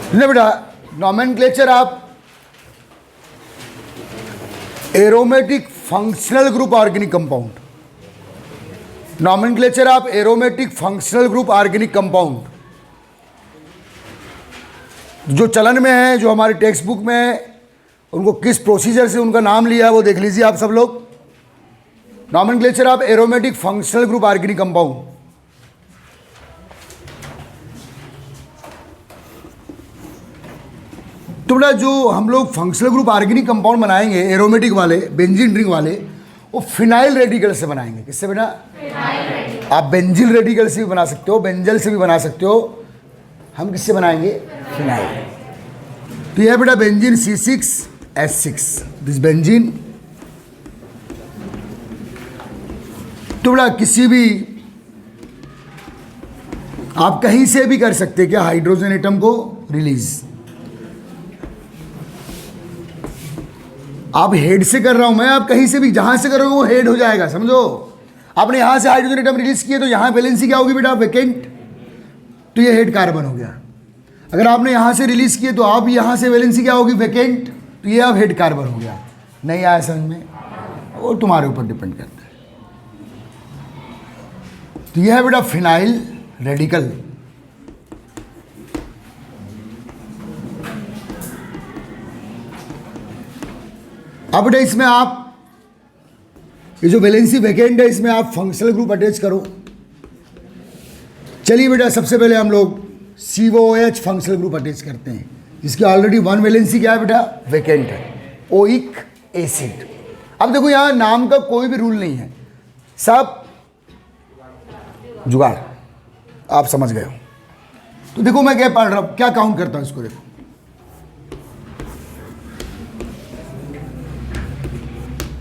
नहीं बेटा, नॉमेनक्लेचर आप aromatic functional group organic compound, nomenclature आप aromatic functional group organic compound जो चलन में है, जो हमारे टेक्स्ट बुक में है, उनको किस प्रोसीजर से उनका नाम लिया है वो देख लीजिए आप सब लोग। Nomenclature of aromatic functional group organic compound. तो बेटा जो हम लोग फंक्शनल ग्रुप ऑर्गेनिक कंपाउंड बनाएंगे एरोमेटिक वाले, बेंजीन रिंग वाले, वो फिनाइल रेडिकल से बनाएंगे। किससे बेटा? आप बेंजिल रेडिकल से भी बना सकते हो, बेंजल से भी बना सकते हो। हम किससे बनाएंगे? फिनाइल। तो यह बेटा बेंजीन C6H6, दिस बेंजीन। तो बेटा किसी भी आप कहीं से भी कर सकते हैं क्या हाइड्रोजन एटम को रिलीज। आप हेड से कर रहा हूं मैं, आप कहीं से भी जहां से करोगे वो हेड हो जाएगा, समझो। आपने यहां से हाइड्रोजन एटम रिलीज किए तो यहां वैलेंसी क्या होगी बेटा? वेकेंट। तो ये हेड कार्बन हो गया। अगर आपने यहां से रिलीज किए तो आप यहां से वैलेंसी क्या होगी? वेकेंट। तो ये अब हेड कार्बन हो गया। नहीं आया समझ में? वो तुम्हारे ऊपर डिपेंड करता है। तो यह है बेटा फिनाइल रेडिकल। अब बेटा इसमें आप ये जो वैलेंसी वेकेंट है इसमें आप फंक्शनल ग्रुप अटैच करो। चलिए बेटा सबसे पहले हम लोग COOH फंक्शनल ग्रुप अटैच करते हैं, जिसकी ऑलरेडी वन वैलेंसी क्या है बेटा? वेकेंट है, ओइक एसिड। अब देखो यहां नाम का कोई भी रूल नहीं है, सब जुगाड़, आप समझ गए हो। तो देखो मैं क्या पढ़ रहा हूं, क्या काउंट करता हूं इसको। देखो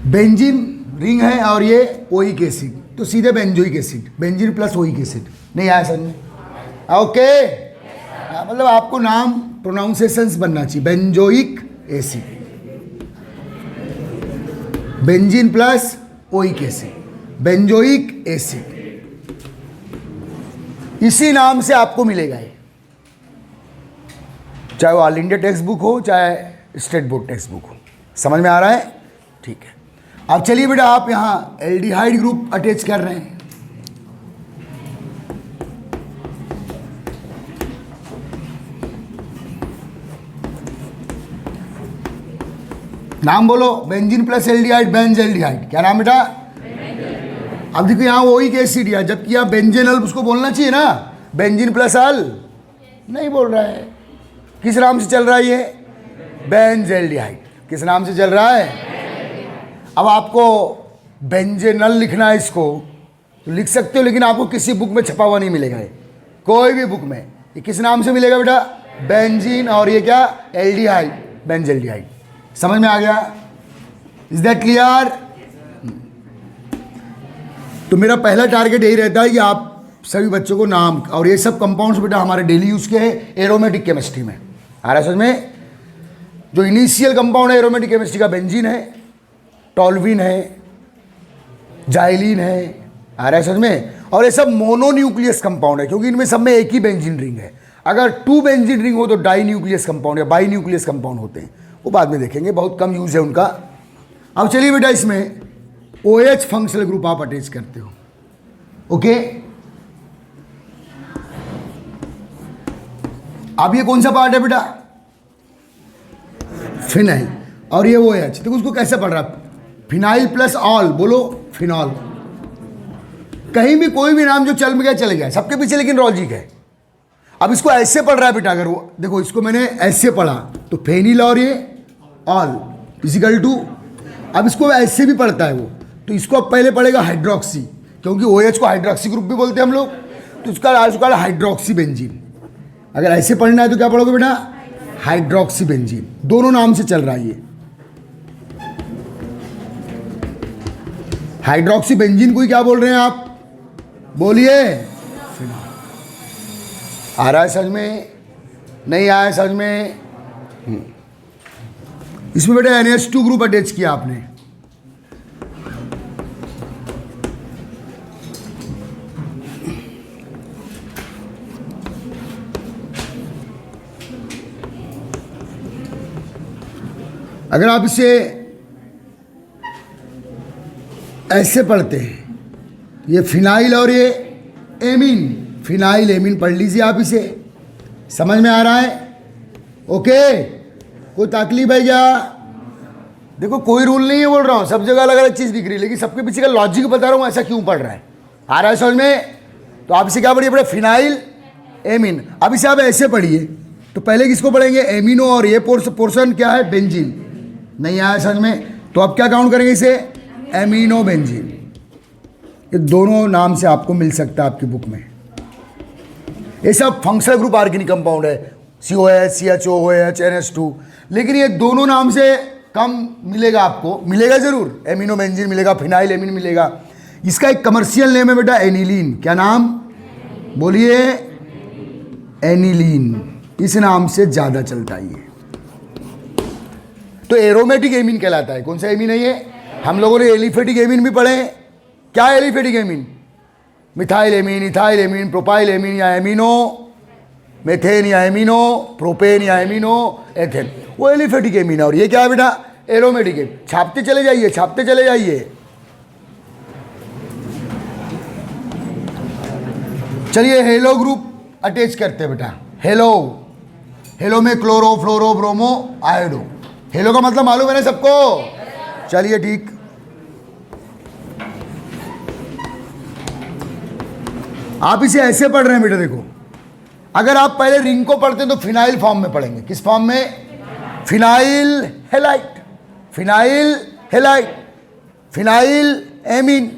बेंजीन रिंग है और ये ओइक एसिड, तो सीधे benzoic acid, benzene plus oic acid. नहीं आया समझ में? ओके, मतलब आपको नाम प्रोनाउंसिएशंस बनना चाहिए। Benzoic acid, benzene plus oic acid, benzoic acid, इसी नाम से आपको मिलेगा ये, चाहे वो ऑल इंडिया टेक्स्ट बुक हो चाहे स्टेट बोर्ड टेक्स्ट बुक हो। समझ में आ रहा है? ठीक है। अब चलिए बेटा आप यहां एल्डिहाइड ग्रुप अटैच कर रहे हैं। नाम बोलो, benzene plus aldehyde, Benz aldehyde. क्या नाम बेटा? अब देखो यहां ओइक एसिड है, जबकि आप बेंजेनल उसको बोलना चाहिए ना, बेंजीन प्लस अल नहीं बोल रहा है। किस नाम से चल रहा है ये? Benz aldehyde. किस नाम से चल रहा है? अब आपको बेंजेनल लिखना है इसको तो लिख सकते हो, लेकिन आपको किसी बुक में छपा हुआ नहीं मिलेगा ये, कोई भी बुक में। ये किस नाम से मिलेगा बेटा? बेंजीन, और ये क्या? Aldehyde, Benz aldehyde. समझ में आ गया? Is that clear? तो मेरा पहला टारगेट यही रहता है कि आप सभी बच्चों को नाम, और ये सब कंपाउंड्स बेटा हमारे डेली यूज के हैं एरोमेटिक केमिस्ट्री में। आ रहा है समझ में? जो इनिशियल कंपाउंड है एरोमेटिक केमिस्ट्री का, बेंजीन है, टॉल्विन है, जाइलिन है। आ रहा है समझ में? और ये सब मोनोन्यूक्लियस कंपाउंड है, क्योंकि इनमें सब में एक ही बेंजीन रिंग है। अगर 2 बेंजीन रिंग हो तो डाई न्यूक्लियस कंपाउंड या बाई न्यूक्लियस कंपाउंड होते हैं, वो बाद में देखेंगे, बहुत कम यूज है उनका। अब चलिए बेटा इसमें OH फंक्शनल ग्रुप आप अटैच करते हो। ओके, अब ये कौन सा पार्ट है बेटा? फिनाइल, और ये OH। तो उसको कैसे पढ़ रहा है? फिनाइल प्लस ऑल, बोलो फिनॉल। कहीं भी कोई भी नाम जो चल में गया चले गया, सबके पीछे लेकिन लॉजिक है। अब इसको ऐसे पढ़ रहा है बेटा, अगर वो देखो इसको मैंने ऐसे पढ़ा तो फेनिल और ये ऑल इजिकल टू, अब इसको ऐसे भी पढ़ता है वो, तो इसको अब पहले पढ़ेगा हाइड्रोक्सी, क्योंकि OH को हाइड्रोक्सी ग्रुप भी बोलते हैं हम लोग, तो उसका हाइड्रोक्सी बेंजीन। अगर ऐसे पढ़ना है तो क्या पढ़ोगे बेटा? Hydroxy benzene. दोनों नाम से चल रहा है ये। हाइड्रोक्सी बेंजीन को ही क्या बोल रहे हैं आप? बोलिए। आ रहा है समझ में? नहीं आया समझ में? इसमें बेटा NH2 ग्रुप अटैच किया आपने। अगर आप इसे ऐसे पढ़ते हैं, ये फिनाइल और ये एमीन, फिनाइल एमीन पढ़ लीजिए आप इसे। समझ में आ रहा है? ओके, कोई तकलीफ है क्या? देखो कोई रूल नहीं है, बोल रहा हूँ, सब जगह अलग अलग चीज़ दिख रही है, लेकिन सबके पीछे का लॉजिक बता रहा हूँ ऐसा क्यों पढ़ रहा है। आ रहा है समझ में? तो आप इसे क्या पढ़िए, पढ़े फिनाइल एमीन। अब इसे आप ऐसे पढ़िए, तो पहले किसको पढ़ेंगे? एमिनो, और ये पोर्शन क्या है? बेंजीन। नहीं आया समझ में? तो अब क्या काउंट करेंगे इसे? Amino benzene. ये दोनों नाम से आपको मिल सकता है आपकी बुक में। ये सब फंक्शनल ग्रुप ऑर्गेनिक कंपाउंड है, COH, CHOOH, NH2, लेकिन ये दोनों नाम से कम मिलेगा आपको, मिलेगा जरूर, एमिनो बेंजीन मिलेगा, फिनाइल एमीन मिलेगा। इसका एक कमर्शियल नेम है बेटा एनिलीन। क्या नाम बोलिए? एनिलीन, इस नाम से ज़्यादा चलता है ये। तो एरोमेटिक एमीन कहलाता है। कौन सा एमीन है ये? हम लोगों ने एलिफेटिक एमीन भी पढ़े हैं। क्या aliphatic amine? Methyl amine, ethyl amine, propyl amine या एमिनो, मेथेन या एमिनो, प्रोपेन या एमिनो, एथेन, वो एलिफेटिक एमीन है। और ये क्या है बेटा? Aromatic amine. छापते चले जाइए, छापते चले जाइए। चलिए हेलो ग्रुप अटैच करते हैं बेटा। हेलो, हेलो में क्लोरो, फ्लोरो, ब्रोमो, आयोडो। हेलो का मतलब मालूम है ना सबको? चलिए ठीक। आप इसे ऐसे पढ़ रहे हैं बेटा, देखो, अगर आप पहले रिंग को पढ़ते हैं तो फिनाइल फॉर्म में पढ़ेंगे। किस फॉर्म में? Phenyl halide, phenyl halide, phenyl amine.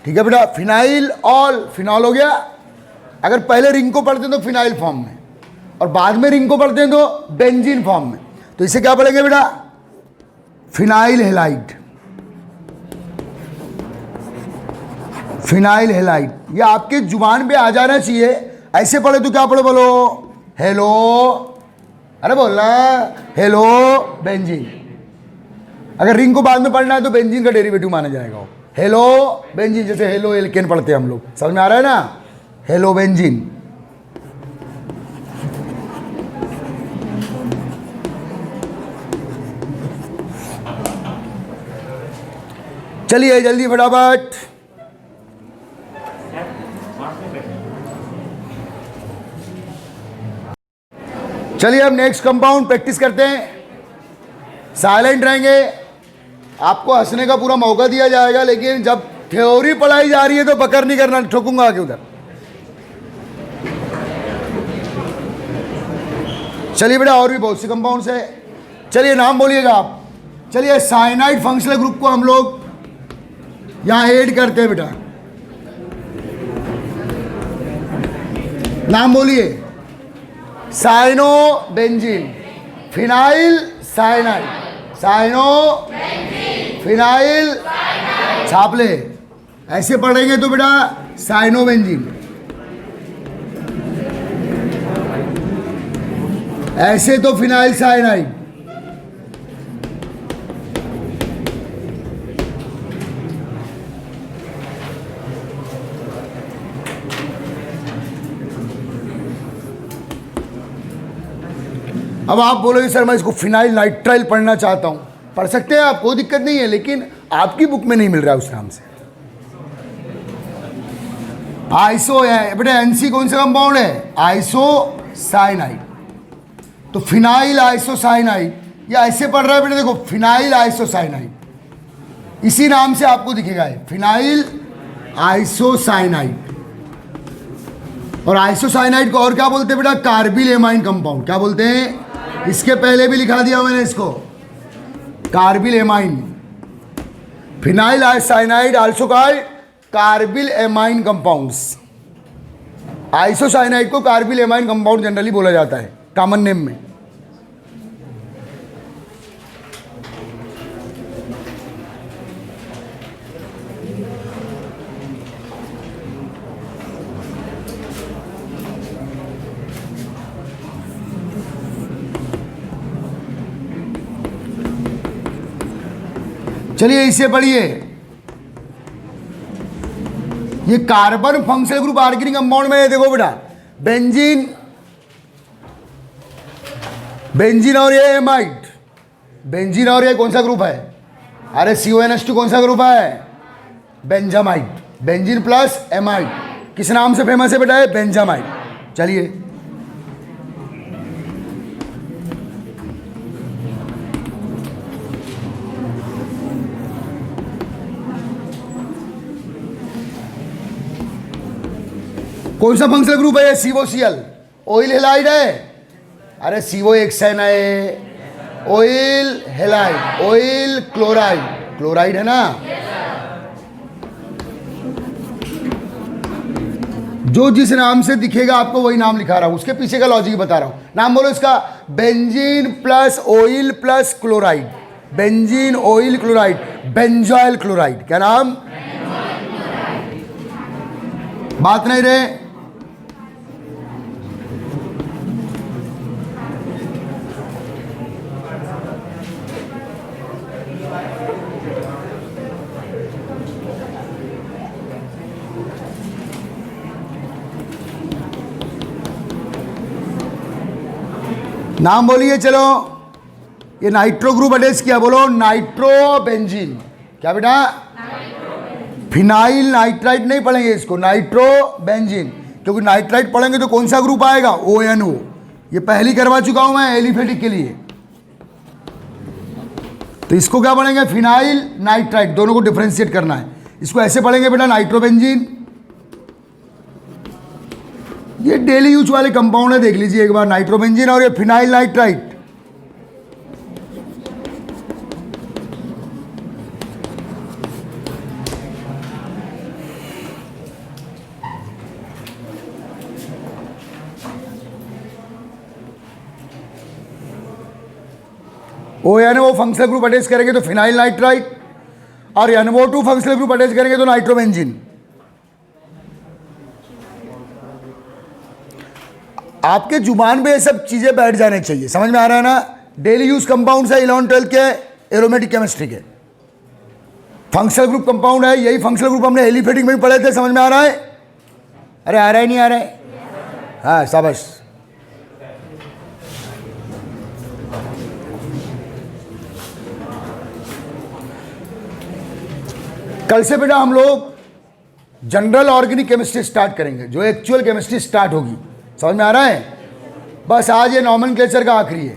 ठीक है बेटा, फिनाइल ऑल, फिनॉल हो गया। अगर पहले रिंग को पढ़ते हैं तो फिनाइल फॉर्म में, और बाद में रिंग को पढ़ते हैं तो बेंजीन फॉर्म में। तो इसे क्या पढ़ेंगे बेटा? Phenyl halide, phenyl halide. ये आपके जुबान पे आ जाना चाहिए। ऐसे पढ़े तो क्या पढ़े बोलो? हेलो, अरे बोलना हेलो बेंजीन। अगर रिंग को बाद में पढ़ना है तो बेंजीन का डेरिवेटिव माना जाएगा। हेलो बेंजीन, जैसे हेलो एल्केन पढ़ते हैं हम लोग। समझ में आ रहा है ना? Hello benzene. चलिए जल्दी फटाफट। चलिए अब नेक्स्ट कंपाउंड प्रैक्टिस करते हैं। साइलेंट रहेंगे, आपको हंसने का पूरा मौका दिया जाएगा, लेकिन जब थ्योरी पढ़ाई जा रही है तो पकड़ नहीं करना, ठोकूंगा आगे उधर। चलिए बेटा, और भी बहुत से कंपाउंड्स है। चलिए नाम बोलिएगा आप। चलिए साइनाइड फंक्शनल ग्रुप को हम लोग यहां ऐड करते हैं बेटा। नाम बोलिए। Cyano benzene, phenyl cyanide, cyano phenyl, छाप ले। ऐसे पढ़ेंगे तो बेटा साइनो बेंजीन, ऐसे तो फिनाइल साइनाइड। अब आप बोलोगे सर मैं इसको फिनाइल नाइट्राइल पढ़ना चाहता हूं। पढ़ सकते हैं आप, कोई दिक्कत नहीं है, लेकिन आपकी बुक में नहीं मिल रहा है उस नाम से। आइसो है बेटा, एनसी कौन सा कंपाउंड है? आइसोसाइनाइड। तो फिनाइल आइसोसाइनाइड, ये ऐसे पढ़ रहा है बेटा, देखो फिनाइल आइसोसाइनाइड, इसी नाम से आपको दिखेगा है, फिनाइल आइसोसाइनाइड। और आइसोसाइनाइड को और क्या बोलते हैं बेटा? Carbyl amine compound. क्या बोलते हैं? इसके पहले भी लिखा दिया मैंने इसको, carbyl amine. Phenyl isocyanide also called carbyl amine compounds. Isocyanide को कार्बिल एमाइन कंपाउंड जनरली बोला जाता है कॉमन नेम में। चलिए इसे पढ़िए। ये carbon functional group organic compound में देखो बेटा, बेंजीन, बेंजीन और ये एमाइड, बेंजीन और ये कौन सा ग्रुप है? अरे CONH2 कौन सा ग्रुप है? बेंजामाइड। बेंजीन प्लस एमाइड किस नाम से फेमस है बेटा? है बेंजामाइड। चलिए कौन सा फंक्शनल ग्रुप है ये? COCl। ऑयल हेलाइड है। अरे COHN है, oil halide, oil chloride, chloride है ना। जो जिस नाम से दिखेगा आपको वही नाम लिखा रहा हूं, उसके पीछे का लॉजिक बता रहा हूं। नाम बोलो इसका, benzene plus oil plus chloride, benzene oil chloride, benzoyl chloride. क्या नाम? बात नहीं रहे। नाम बोलिए। चलो ये नाइट्रो ग्रुप अटैच किया, बोलो नाइट्रोबेंजीन। क्या बेटा? फिनाइल नाइट्राइट नहीं पढ़ेंगे इसको, नाइट्रोबेंजीन, क्योंकि नाइट्राइट पढ़ेंगे तो कौन सा ग्रुप आएगा? ONO। ये पहली करवा चुका हूं मैं एलिफेटिक के लिए। तो इसको क्या पढ़ेंगे? फिनाइल नाइट्राइट, दोनों को डिफ्रेंशिएट करना है। इसको ऐसे पढ़ेंगे बेटा, नाइट्रोबेंजीन। ये डेली यूज वाले कंपाउंड है, देख लीजिए एक बार, नाइट्रोबेंजीन और ये phenyl nitrite. ONO functional group attach करेंगे तो फिनाइल नाइट्राइट, और NO2 फंक्शनल ग्रुप अटैच करेंगे तो नाइट्रोबेंजीन। आपके जुबान पे ये सब चीजें बैठ जाने चाहिए, समझ में आ रहा है ना। डेली यूज कंपाउंड है 11 12 के एरोमेटिक केमिस्ट्री के, फंक्शनल ग्रुप कंपाउंड है। यही फंक्शनल ग्रुप हमने एलिफेटिक में भी पढ़े थे, समझ में आ रहा है? अरे आ रहा है नहीं आ रहा है? हाँ शाबाश। कल से बेटा हम लोग जनरल ऑर्गेनिक केमिस्ट्री स्टार्ट करेंगे, जो एक्चुअल केमिस्ट्री स्टार्ट होगी, समझ में आ रहा है? बस आज ये नॉमेनक्लेचर का आखिरी है,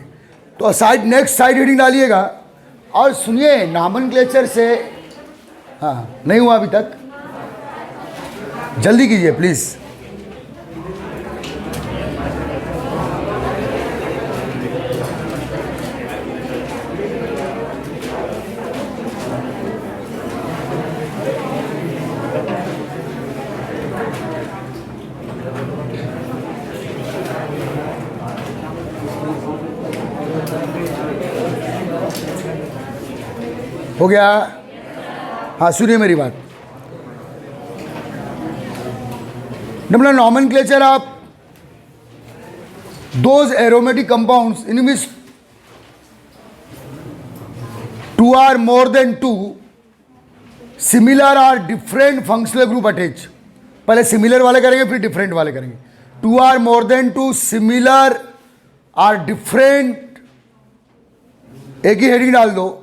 तो साइड नेक्स्ट साइड रीडिंग डालिएगा। और सुनिए, नॉमेनक्लेचर से हाँ नहीं हुआ अभी तक, जल्दी कीजिए प्लीज़। हो गया? हाँ सुनिए मेरी बात। मतलब नॉमेनक्लेचर आप those aromatic compounds in which 2 or more than 2 similar और डिफरेंट फंक्शनल ग्रुप अटैच। पहले सिमिलर वाले करेंगे फिर डिफरेंट वाले करेंगे। 2 or more than 2 सिमिलर और डिफरेंट, एक ही हेडिंग डाल दो।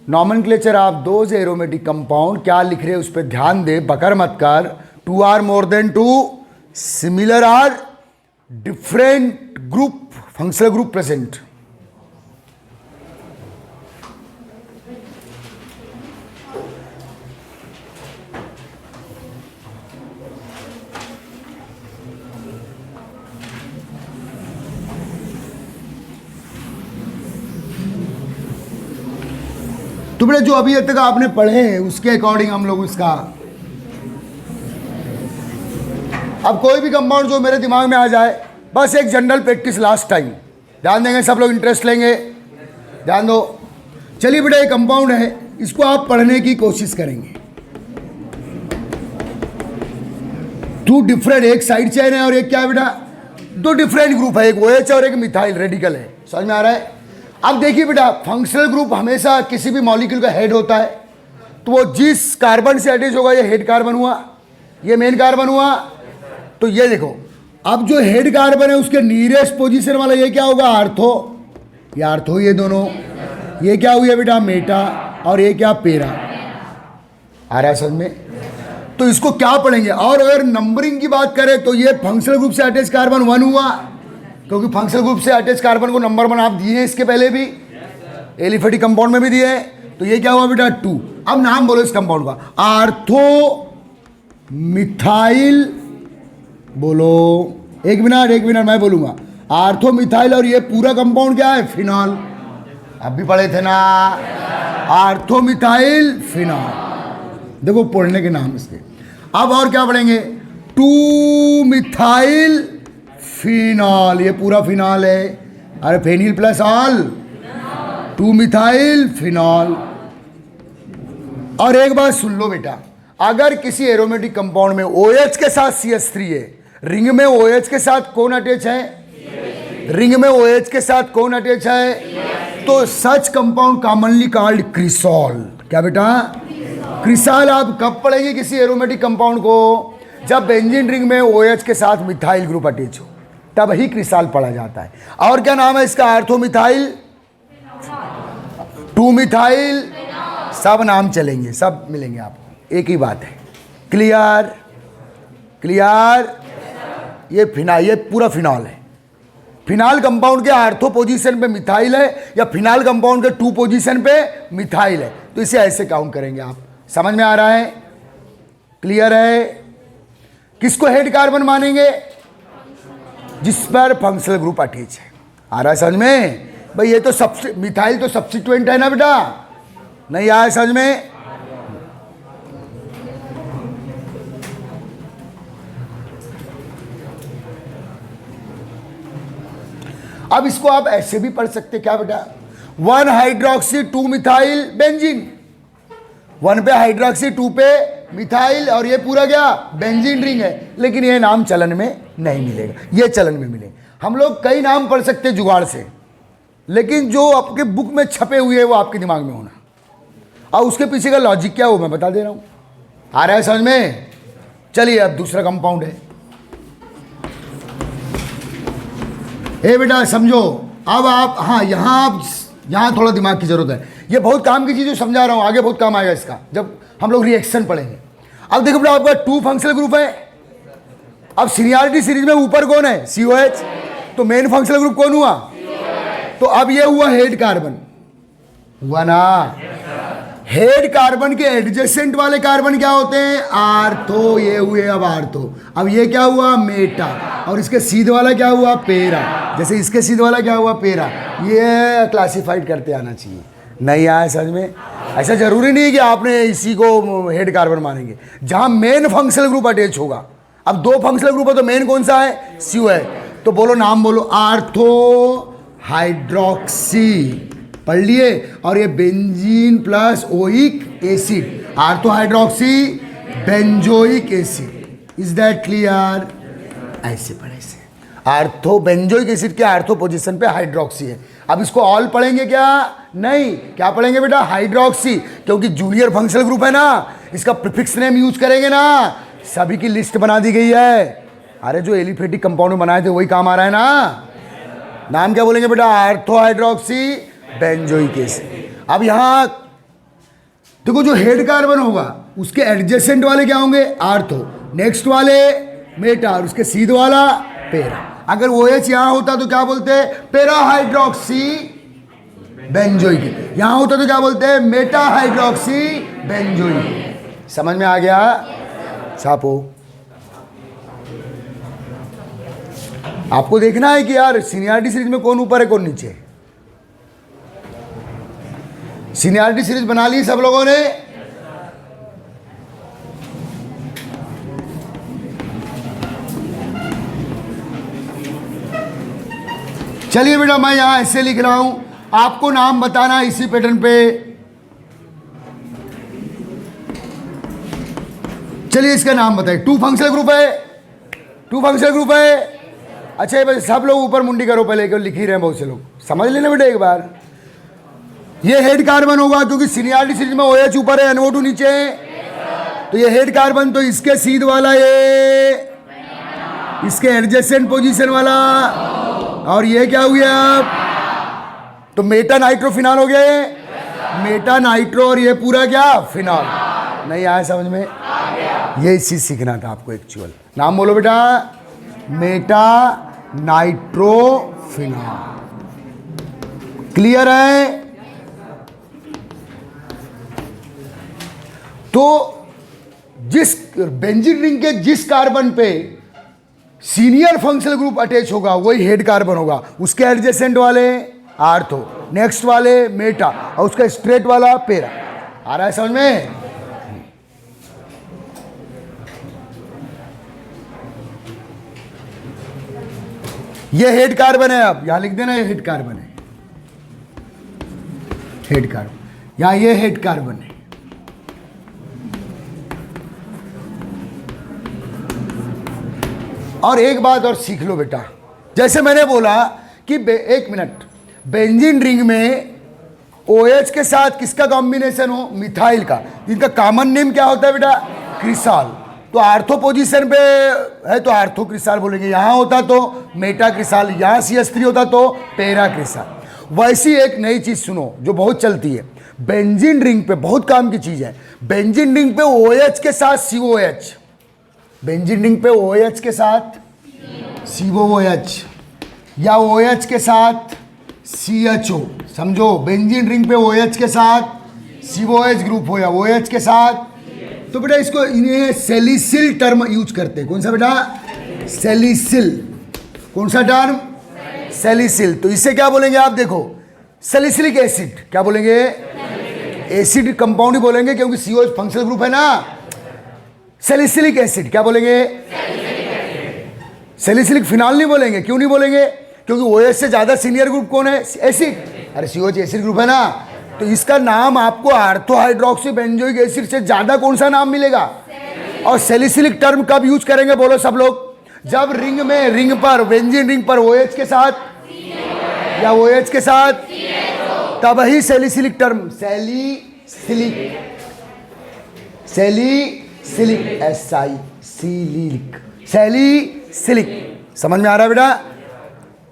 Nomenclature of those aromatic compound, क्या लिख रहे हैं उस पर ध्यान दे, बकर मत कर। 2 or more than 2 सिमिलर और different group, functional group present. तो बेटा जो अभी तक आपने पढ़े हैं उसके अकॉर्डिंग हम लोग इसका, अब कोई भी कंपाउंड जो मेरे दिमाग में आ जाए, बस एक जनरल प्रैक्टिस लास्ट टाइम, ध्यान देंगे सब लोग, इंटरेस्ट लेंगे, ध्यान दो। चलिए बेटा ये कंपाउंड है, इसको आप पढ़ने की कोशिश करेंगे। 2 डिफरेंट, एक साइड चेन है और एक क्या है बेटा, 2 डिफरेंट ग्रुप है, एक OH और एक मिथाइल रेडिकल है, समझ में आ रहा है? अब देखिए बेटा, फंक्शनल ग्रुप हमेशा किसी भी मॉलिक्यूल का हेड होता है, तो वो जिस कार्बन से अटैच होगा, ये हेड कार्बन हुआ, ये मेन कार्बन हुआ। तो ये देखो, अब जो हेड कार्बन है उसके नीरेस्ट पोजीशन वाला ये क्या होगा, आर्थो, ये आर्थो, ये दोनों, ये क्या हुआ बेटा मेटा, और ये क्या पेरा। आ रहा है समझ में? तो इसको क्या पढ़ेंगे। और अगर नंबरिंग की बात करें तो ये फंक्शनल ग्रुप से अटैच कार्बन 1 हुआ, क्योंकि फंक्शनल ग्रुप से अटैच कार्बन को नंबर 1 आप दिए हैं इसके पहले भी, एलिफेटिक कंपाउंड में भी दिए हैं। तो ये क्या हुआ बेटा 2। अब नाम बोलो इस कंपाउंड का, आर्थो मिथाइल, बोलो एक मिनट मैं बोलूंगा, आर्थो मिथाइल, और ये पूरा कंपाउंड क्या है फिनॉल। अब भी पढ़े थे ना, आर्थो मिथाइल फिनॉल। देखो पढ़ने के नाम इसके। अब और क्या पढ़ेंगे, 2 मिथाइल फिनॉल, ये पूरा फिनॉल है। अरे phenyl plus all, 2 methyl phenol. और एक बात सुन लो बेटा, अगर किसी एरोमेटिक कंपाउंड में OH के साथ CH3 है, रिंग में OH के साथ कौन अटैच है, रिंग में OH के साथ कौन अटैच है, तो सच कंपाउंड कॉमनली कॉल्ड क्रिसॉल। क्या बेटा, क्रिसॉल। आप कब पढ़ेंगे किसी एरोमेटिक कंपाउंड को, जब बेंजीन रिंग में OH के साथ मिथाइल ग्रुप अटैच हो, तब ही क्रिसॉल पढ़ा जाता है। और क्या नाम है इसका, आर्थो मिथाइल, 2 मिथाइल, सब नाम चलेंगे, सब मिलेंगे आपको, एक ही बात है। Clear clear. ये फिनाइल, ये पूरा फिनॉल है। फिनाइल कंपाउंड के आर्थो पोजीशन पे मिथाइल है, या फिनाइल कंपाउंड के 2 पोजीशन पे मिथाइल है, तो इसे ऐसे काउंट करेंगे आप। समझ में आ रहा है, क्लियर है। किसको हेड कार्बन मानेंगे, जिस पर फंक्शनल ग्रुप अटैच है। आ रहा है समझ में भाई, ये तो मिथाइल तो सब्स्टिट्यूएंट है ना बेटा, नहीं आया समझ में। अब इसको आप ऐसे भी पढ़ सकते, क्या बेटा, 1 हाइड्रोक्सी 2 मिथाइल बेंजीन, 1 पे हाइड्रोक्सी 2 पे मिथाइल, और ये पूरा क्या बेंजीन रिंग है। लेकिन ये नाम चलन में नहीं मिलेगा, ये चलन में मिलेगा। हम लोग कई नाम पढ़ सकते हैं जुगाड़ से, लेकिन जो आपके बुक में छपे हुए हैं वो आपके दिमाग में होना, और उसके पीछे का लॉजिक क्या है वो मैं बता दे रहा हूं। आ रहा है समझ में। चलिए अब दूसरा कंपाउंड है। ए बेटा समझो, अब आप, हाँ यहाँ थोड़ा दिमाग की जरूरत है। ये बहुत काम की चीज़ जो समझा रहा हूँ, आगे बहुत काम आएगा इसका जब हम लोग रिएक्शन पढ़ेंगे। अब देखो बेटा, आपका 2 फंक्शनल ग्रुप है। अब सीनियरिटी सीरीज में ऊपर कौन है, COH, तो मेन फंक्शनल ग्रुप कौन हुआ, तो अब ये हुआ हेड कार्बन, हुआ ना। हेड कार्बन के एडजेसेंट वाले कार्बन क्या होते हैं, आर्थो, ये हुए अब आर्थो। अब ये क्या हुआ मेटा, और इसके सीध वाला क्या हुआ पेरा, जैसे इसके सीध वाला क्या हुआ पेरा। ये क्लासिफाइड करते आना चाहिए, नहीं आया समझ में। ऐसा जरूरी नहीं है कि आपने इसी को हेड कार्बन मानेंगे, जहां मेन फंक्शनल ग्रुप अटैच होगा। अब 2 फंक्शनल ग्रुप है तो मेन कौन सा है, COH। तो बोलो नाम बोलो, आर्थो हाइड्रोक्सी, पढ़ लिए। और ये benzene plus oic acid, ortho hydroxy benzoic acid. Is that clear. ऐसे पढ़े से, आर्थो बेंजोइक एसिड के आर्थो पोजीशन पे हाइड्रोक्सी है। अब इसको ऑल पढ़ेंगे क्या, नहीं, क्या पढ़ेंगे बेटा, हाइड्रोक्सी, क्योंकि जूनियर फंक्शनल ग्रुप है ना, इसका प्रीफिक्स नेम यूज करेंगे ना। सभी की लिस्ट बना दी गई है। अरे जो एलिफेटिक कंपाउंड बनाए थे वही काम आ रहा है ना। नाम क्या बोलेंगे बेटा, आर्थो हाइड्रोक्सी बेंजोइक एसिड। अब यहां देखो, जो हेड कार्बन होगा उसके एडजेसेंट वाले क्या होंगे, आर्थो, नेक्स्ट वाले मेटा, और उसके सीध वाला पेरा। अगर OH यहां होता तो क्या बोलते हैं, पेरा हाइड्रोक्सी बेंजोइक। यहां होता तो क्या बोलते हैं, मेटा हाइड्रोक्सी बेंजोइक। समझ में आ गया, छापो। आपको देखना है कि यार सीनियरिटी सीरीज में कौन ऊपर है कौन नीचे है। सीनियरिटी सीरीज बना ली सब लोगों ने। चलिए बेटा, मैं यहां ऐसे लिख रहा हूं, आपको नाम बताना है इसी पैटर्न पे। चलिए इसका नाम बताइए। 2 फंक्शनल ग्रुप है, 2 फंक्शनल ग्रुप है। अच्छा ये सब लोग ऊपर मुंडी करो, पहले क्यों लिख ही रहे हैं बहुत से लोग, समझ लेना बेटा एक बार। ये हेड कार्बन होगा क्योंकि सीनियरिटी सीरीज में OH ऊपर है, NO2 नीचे है, तो ये हेड कार्बन, तो इसके सीध वाला ये, इसके एडजेसेंट पोजीशन वाला, और ये क्या हुआ, तो मेटा नाइट्रो फिनॉल हो गया ये, मेटा नाइट्रो, और ये पूरा क्या फिनॉल। नहीं आया समझ में? यही चीज सीखना था आपको एक्चुअल। नाम बोलो बेटा, मेटा नाइट्रो फिनॉल। क्लियर है? तो जिस बेंजीन रिंग के जिस कार्बन पे सीनियर फंक्शनल ग्रुप अटैच होगा वही हेड कार्बन होगा, उसके एडजेसेंट वाले आर्थो, नेक्स्ट वाले मेटा, और उसका स्ट्रेट वाला पेरा। आ रहा है समझ में? ये हेड कार्बन है, अब यहां लिख देना ये हेड कार्बन है, हेड कार्बन, यहां ये हेड कार्बन है। और एक बात और सीख लो बेटा, जैसे मैंने बोला कि एक मिनट, बेंजीन रिंग में OH के साथ किसका कॉम्बिनेशन हो, मिथाइल का, जिनका कॉमन नेम क्या होता है बेटा, क्रिसाल। तो आर्थो पोजीशन पे है तो आर्थो क्रिसाल बोलेंगे, यहां होता तो मेटा क्रिसाल, यहां CH3 होता तो पेरा क्रिसाल। वैसी एक नई चीज सुनो जो बहुत चलती है, बेंजीन रिंग पे बहुत काम की चीज है, बेंजीन रिंग पे OH के साथ COH, बेंजीन रिंग पे OH के साथ COOH या OH के साथ CHO, समझो बेंजीन रिंग पे OH के साथ COH ग्रुप हो या OH के साथ, तो बेटा इसको इन्हें सेलिसिल टर्म यूज करते हैं। कौन सा बेटा, सेलिसिल। कौन सा टर्म, सेलिसिल। तो इसे क्या बोलेंगे आप देखो, सेलिसिलिक एसिड। क्या बोलेंगे, एसिड कंपाउंड ही बोलेंगे क्योंकि COH फंक्शनल ग्रुप है ना। सेलिसिलिक एसिड क्या बोलेंगे, सेलिसिलिक फिनॉल नहीं बोलेंगे। क्यों नहीं बोलेंगे, क्योंकि OH से ज्यादा सीनियर ग्रुप कौन है, एसिड। अरे COH एसिड ग्रुप है ना, तो इसका नाम आपको आर्थो हाइड्रोक्सी बेंजोइक एसिड से ज्यादा कौन सा नाम मिलेगा। और सेलिसिलिक टर्म कब यूज करेंगे बोलो सब लोग, जब रिंग में, रिंग पर, बेंजीन रिंग पर OH के साथ या OH के साथ, तब ही सेलिसिलिक टर्म, सेलिसिलिक, सेलिसिलिक सिलिक, सेलिसिलिक। समझ में आ रहा है बेटा?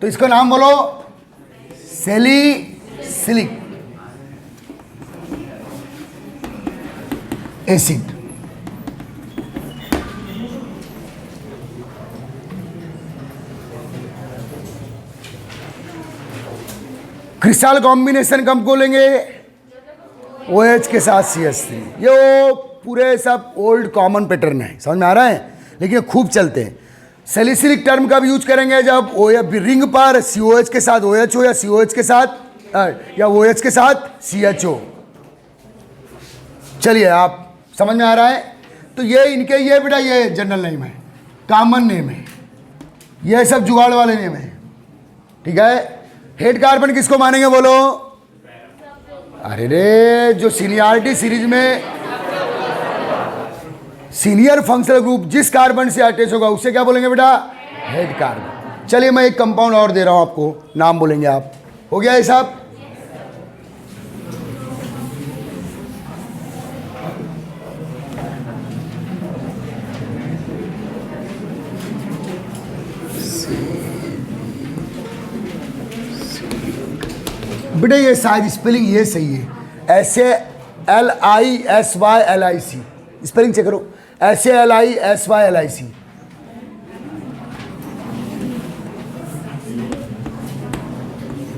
तो इसका नाम बोलो सेलिसिलिक एसिड। क्रिस्टल कॉम्बिनेशन कब बोलेंगे, OH के साथ CH3। ये वो पूरे सब ओल्ड कॉमन पैटर्न है, समझ में आ रहा है, लेकिन खूब चलते हैं। सेलिसिलिक टर्म कब यूज करेंगे, जब रिंग पर COH के साथ OH हो या COH के साथ या OH के साथ CHO। चलिए आप समझ में आ रहा है? तो ये इनके, ये बेटा ये जनरल नेम है, कॉमन नेम है, ये सब जुगाड़ वाले नेम है, ठीक है। हेड कार्बन किसको मानेंगे बोलो, अरे रे जो सीनियरिटी सीरीज में सीनियर फंक्शनल ग्रुप जिस कार्बन से अटैच होगा उसे क्या बोलेंगे बेटा, हेड कार्बन। चलिए मैं एक कंपाउंड और दे रहा हूं आपको, नाम बोलेंगे आप। हो गया ये साहब? बेटा ये शायद स्पेलिंग ये सही है, ऐसे LISYLIC, स्पेलिंग चेक करो, ऐसे LISYLIC।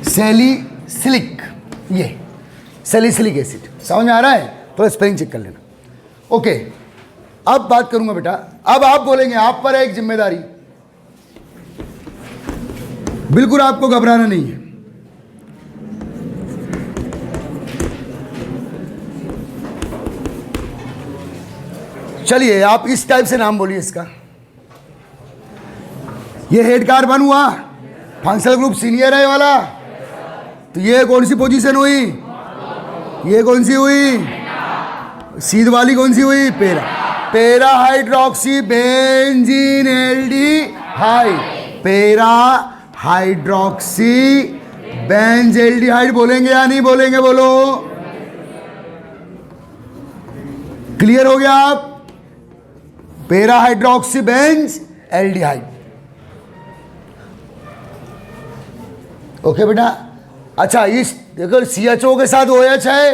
सेलिसिलिक, ये सेलिसिलिक एसिड। समझ में आ रहा है? तो स्पेलिंग चेक कर लेना। ओके, अब बात करूंगा बेटा, अब आप बोलेंगे, आप पर है एक जिम्मेदारी, बिल्कुल आपको घबराना नहीं है। चलिए आप इस टाइप से नाम बोलिए इसका। ये हेड कार्बन हुआ, फंक्शनल ग्रुप सीनियर है वाला, तो ये कौन सी पोजीशन हुई, ये कौन सी हुई, सीध वाली कौन सी हुई, पेरा, पेरा हाइड्रोक्सी बेंजीन एल्डिहाइड, पेरा हाइड्रोक्सी बेंज एल्डिहाइड बोलेंगे या नहीं बोलेंगे बोलो। क्लियर हो गया आप? पेरा हाइड्रोक्सी बेंज एल्डिहाइड। ओके बेटा, अच्छा इस देखो CHO के साथ OH है,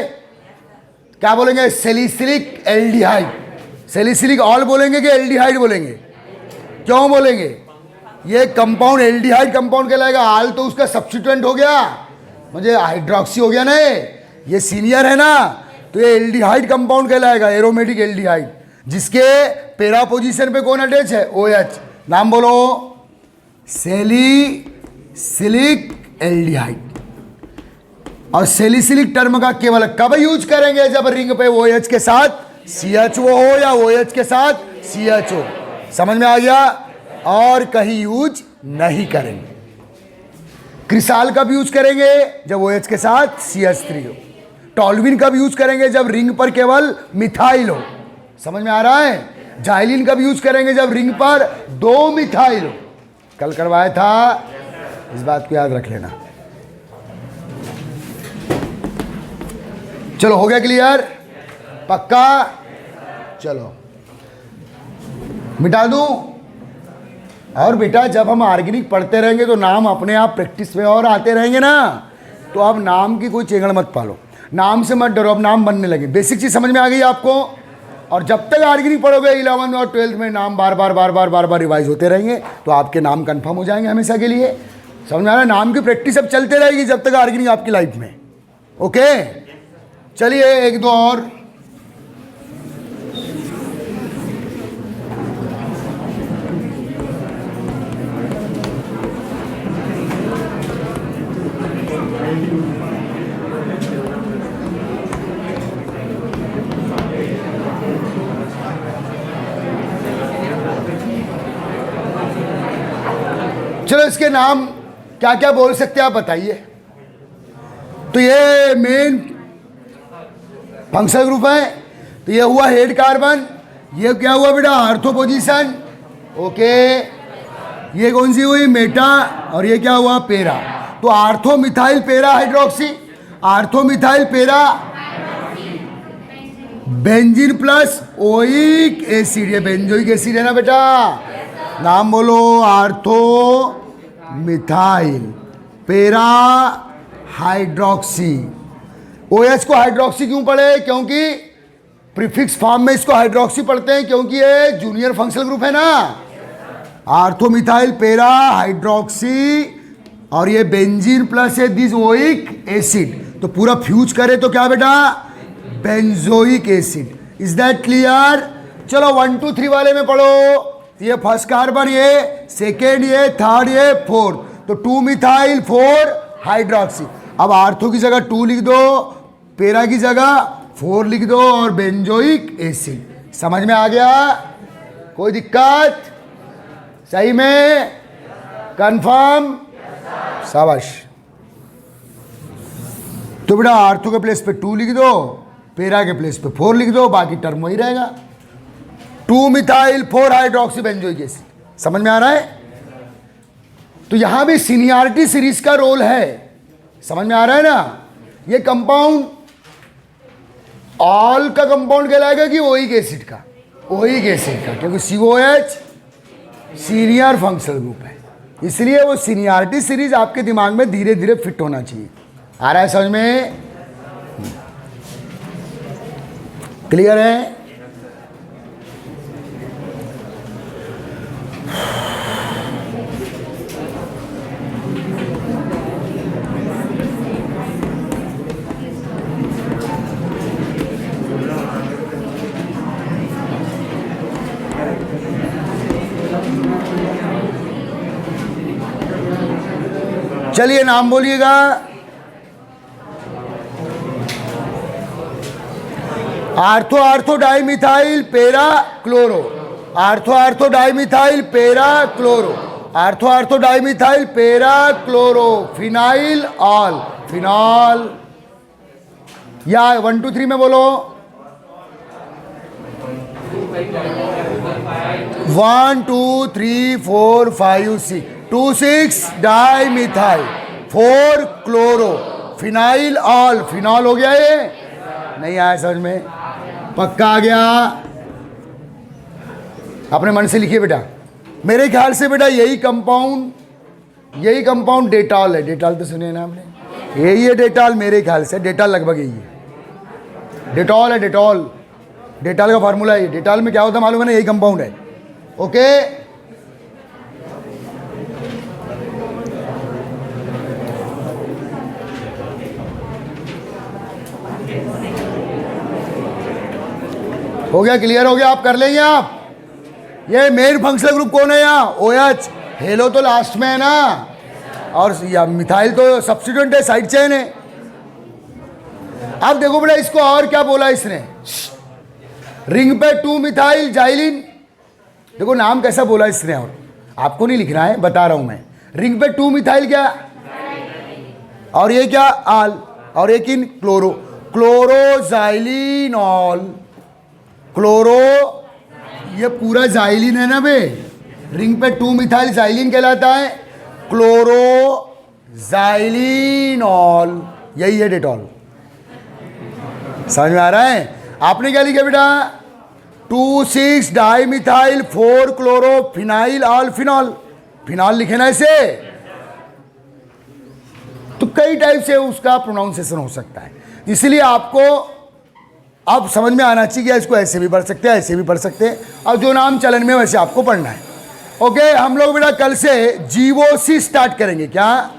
क्या बोलेंगे? Salicylic aldehyde. सैलिसिलिक ऑल बोलेंगे कि एल्डिहाइड बोलेंगे? क्यों बोलेंगे? ये कंपाउंड एल्डिहाइड कंपाउंड कहलाएगा। आल तो उसका सब्स्टिट्यूएंट हो गया, मुझे हाइड्रोक्सी हो गया ना, ये सीनियर है ना, तो ये एल्डिहाइड कंपाउंड कहलाएगा, एरोमेटिक एल्डिहाइड, जिसके पैरा पोजीशन पे कौन अटैच है? OH। नाम बोलो, सैलिसिलिक एल्डिहाइड। और सैलिसिलिक टर्म का केवल कब यूज करेंगे? जब रिंग पे OH के साथ CHO हो या OH के साथ CHO। समझ में आ गया? और कहीं यूज नहीं करेंगे। क्रिसाल कब यूज करेंगे? जब OH के साथ CH3 हो। टॉल्विन कब यूज करेंगे? जब रिंग पर केवल मिथाइल हो। समझ में आ रहा है? जाइलिन कब यूज करेंगे? जब रिंग पर 2 मिथाइल हो। कल करवाया था, इस बात को याद रख लेना। चलो हो गया क्लियर? पक्का? चलो मिटा दूं? और बेटा जब हम ऑर्गेनिक पढ़ते रहेंगे तो नाम अपने आप प्रैक्टिस में और आते रहेंगे ना, तो अब नाम की कोई चेंगड़ मत पालो, नाम से मत डरो, अब नाम बनने लगे। बेसिक चीज समझ में आ गई आपको? और जब तक ऑर्गेनिक पढ़ोगे 11th और 12th में नाम बार बार रिवाइज होते रहेंगे, तो आपके नाम कंफर्म हो जाएंगे हमेशा के लिए। समझ में आ रहा है? नाम की प्रैक्टिस अब चलते रहेगी जब तक ऑर्गेनिक आपकी लाइफ में। ओके चलिए एक दो और। चलो इसके नाम क्या क्या बोल सकते हैं आप बताइए। तो ये मेन फंक्शनल ग्रुप है। तो ये हुआ हेड कार्बन, ये क्या हुआ बेटा? Ortho position. ओके ये कौन सी हुई? मेटा। और ये क्या हुआ? पेरा। तो आर्थो मिथाइल पेरा हाइड्रोक्सी, आर्थो मिथाइल पेरा बेंजीन प्लस ओइक एसिड, ये बेंजोइक एसिड है ना बेटा? नाम बोलो, आर्थो मिथाइल पेरा हाइड्रोक्सी। OH को हाइड्रोक्सी क्यों पढ़े? क्योंकि प्रीफिक्स फॉर्म में इसको हाइड्रोक्सी पढ़ते हैं, क्योंकि ये जूनियर फंक्शनल ग्रुप है ना। आर्थोमिथाइल पेरा हाइड्रोक्सी, और ये बेंजीन प्लस है दिस ओइक एसिड, तो पूरा फ्यूज करे तो क्या बेटा? Benzoic acid. Is that clear? चलो 1 2 3 वाले में पढ़ो। ये फर्स्ट कार्बन, ये सेकेंड, ये थर्ड, ये फोर्थ, तो 2 मिथाइल 4 हाइड्रोक्सी। अब आर्थो की जगह 2 लिख दो, पेरा की जगह 4 लिख दो, और बेंजोइक एसिड। समझ में आ गया? कोई दिक्कत? सही में? कंफर्म? शाबाश। तो बेटा आर्थो के प्लेस पे 2 लिख दो, पेरा के प्लेस पे 4 लिख दो, बाकी टर्म वही रहेगा, 2 मिथाइल 4 हाइड्रोक्सी बेंजोइक एसिड। समझ में आ रहा है? तो यहां भी सीनियरिटी सीरीज का रोल है। समझ में आ रहा है ना? ये कंपाउंड ऑल का कंपाउंड कहलाएगा कि ओइक एसिड का? ओइक एसिड का, क्योंकि COH सीनियर फंक्शनल ग्रुप है, इसलिए वो सीनियरिटी सीरीज आपके दिमाग में धीरे धीरे फिट होना चाहिए। आ रहा है समझ में? क्लियर है? चलिए नाम बोलिएगा। आर्थो आर्थो डाइमिथाइल पेरा क्लोरो, आर्थो आर्थो डाइमिथाइल पेरा क्लोरो, आर्थो आर्थो डाइमिथाइल पेरा क्लोरो, फिनाइल ऑल, फिनॉल। या 1 2 3 में बोलो। 1 2 3 4 5 6, 2 6 dimethyl, 4 chloro, phenyl all. Phenol हो गया ये? नहीं आया समझ में? पक्का आ गया? अपने मन से लिखिए बेटा। मेरे ख्याल से बेटा यही कंपाउंड डेटॉल है। डेटॉल तो सुनिए ना आपने? यही है डेटॉल, मेरे ख्याल से डेटॉल लगभग यही है। डेटॉल है, डेटॉल, डेटॉल का फार्मूला है। डेटॉल में क्या होता है मालूम है ना, यही कंपाउंड है। ओके, हो गया, क्लियर हो गया, आप कर लेंगे आप। ये मेन फंक्शनल ग्रुप कौन है यहाँ, OH। हेलो तो लास्ट में है ना, और या मिथाइल तो सब्स्टिट्यूएंट है, साइड चेन है। अब देखो बेटा इसको और क्या बोला इसने, रिंग पे 2 मिथाइल जाइलिन। देखो नाम कैसा बोला इसने, और आपको नहीं लिखना है, बता रहा हूं मैं। रिंग पे 2 मिथाइल क्या, और ये क्या आल, और एक इन क्लोरो, क्लोरोजाइलिनॉल। क्लोरो, ये पूरा जाइलिन है ना बे, रिंग पे 2 मिथाइल जाइलिन कहलाता है, क्लोरोजाइलिनॉल, यही है डेटॉल। समझ में आ रहा है? आपने क्या लिखा बेटा, 2,6 डाइमिथाइल 4 क्लोरोफिनाइल अल्फिनॉल। फिनॉल लिखे ना इसे, तो कई टाइप से उसका प्रोनाउंसिएशन हो सकता है, इसलिए आपको अब समझ में आना चाहिए। इसको ऐसे भी पढ़ सकते हैं, ऐसे भी पढ़ सकते हैं, और जो नाम चलन में वैसे आपको पढ़ना है। ओके, हम लोग बेटा कल से GOC स्टार्ट करेंगे। क्या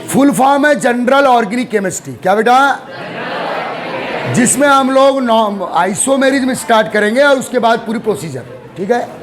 फुल फॉर्म है, जनरल ऑर्गेनिक केमिस्ट्री। क्या बेटा, जिसमें हम लोग आइसोमेरिज में स्टार्ट करेंगे और उसके बाद पूरी प्रोसीजर। ठीक है।